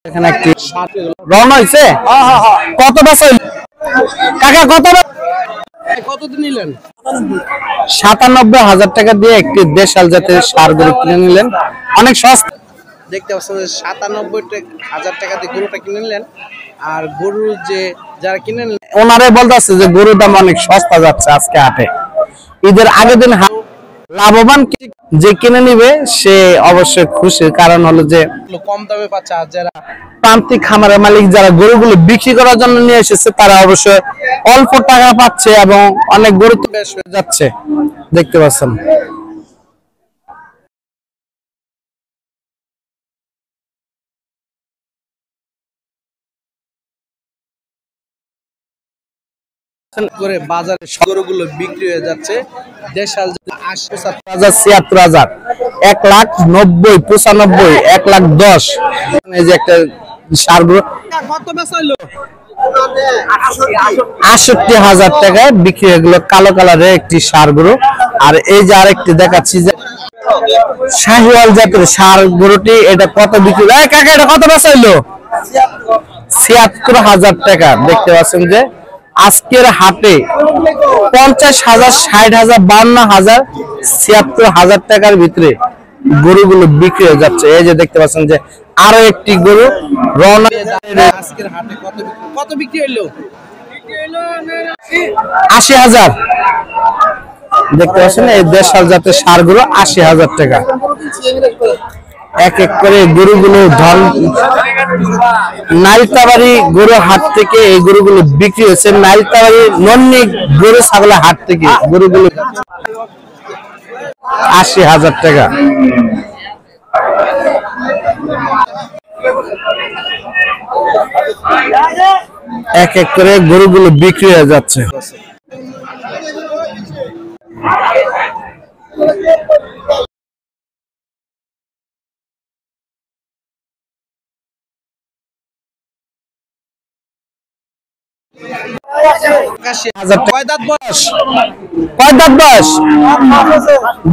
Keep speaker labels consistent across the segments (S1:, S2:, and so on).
S1: এখানে একটি রওনা হইছে। কত বছর কাকা, কতদিন নিলেন? ৯৭,০০০ টাকা দিয়ে একটি দেশাল জাতের ষাঁড় গরু কিনে নিলেন, অনেক সস্তা। দেখতে পাচ্ছেন ৯৭,০০০ টাকা দিয়ে গরুটা কিনে নিলেন। আর গরু যে যারা কিনে নিলেন ওনারাই বলতেছে যে গরুর দাম অনেক সস্তা যাচ্ছে আজকে হাটে। ঈদের আগের দিন লাভবান যে কিনে নিবে সে অবশ্যই খুশি, কারণ হলো যে কম দামে পাচ্ছে। আর যারা প্রান্তিক খামারের মালিক যারা গরুগুলো বিক্রি করার জন্য নিয়ে এসেছে তারা অবশ্যই অল্প টাকা পাচ্ছে এবং অনেক গরু বেশ হয়ে যাচ্ছে, দেখতে পাচ্ছেন। করে বাজারে গরুগুলো বিক্রি হয়ে যাচ্ছে। দেশাল ৭৫,০০০, ১,৯০,০০০, ৯৫,০০০, ১,১০,০০০। এই যে একটা ষাঁড় গরু কত বেচা হলো? ৬৮,০০০ টাকায় বিক্রি হয়ে গেল, কালো কালারের একটি ষাঁড় গরু। আর এই যে আরেকটি দেখাচ্ছি যে শাহিওয়াল জাতের ষাঁড় গরুটি, এটা কত বিক্রি? কাকা এটা কত বেচা হইলো? ৭৬,০০০ টাকা। দেখতে পাচ্ছেন যে আজকের হাটে ৫০,০০০, ৬০,০০০, ৫২,০০০, ৭৬,০০০ টাকার ভিতরে গরুগুলো বিক্রি হয়ে যাচ্ছে। এই যে দেখতে পাচ্ছেন যে আরো একটি গরু রওনা। আজকের হাটে কত বিক্রি হইলো? ৮০,০০০। দেখতে পাচ্ছেন এই দেশাল জাতের ষাঁড় গরু ৮০,০০০ টাকা। এক এক করে গরুগুলো নাইলতাবাড়ি গরু হাট থেকে এই গরুগুলো বিক্রি হয়েছে। নাইলতাবাড়ি নন্নি গরু ছাগলের হাট থেকে গরুগুলো ৮০,০০০ টাকা। এক এক করে গরুগুলো বিক্রি হয়ে যাচ্ছে।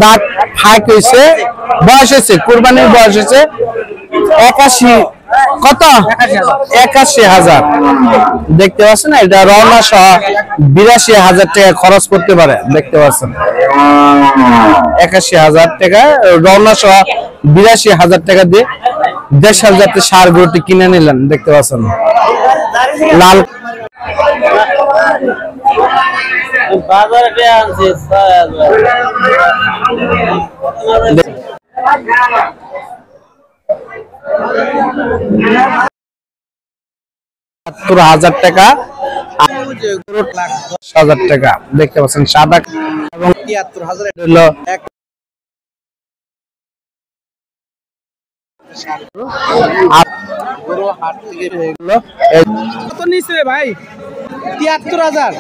S1: দাঁত ফাঁক হয়েছে, বয়স হয়েছে, কুরবানির বয়স হয়েছে ৮১। কত? ৮১,০০০। দেখতে পাচ্ছেন এটা রওনা সহ ৮২,০০০ টাকা খরচ করতে পারে। দেখতে পাচ্ছেন ৮১,০০০ টাকা রওনা সহ ৮২,০০০ টাকা দিয়ে দেশাল জাতের ষাঁড় গরুটি কিনে নিলেন। দেখতে পাচ্ছেন লাল বাজারে আনছে ৭০,০০০ টাকা, ১০,০০০ টাকা। দেখতে পাচ্ছেন সাদা এবং ৭৩,০০০ হলো ভাই ৭৩,০০০।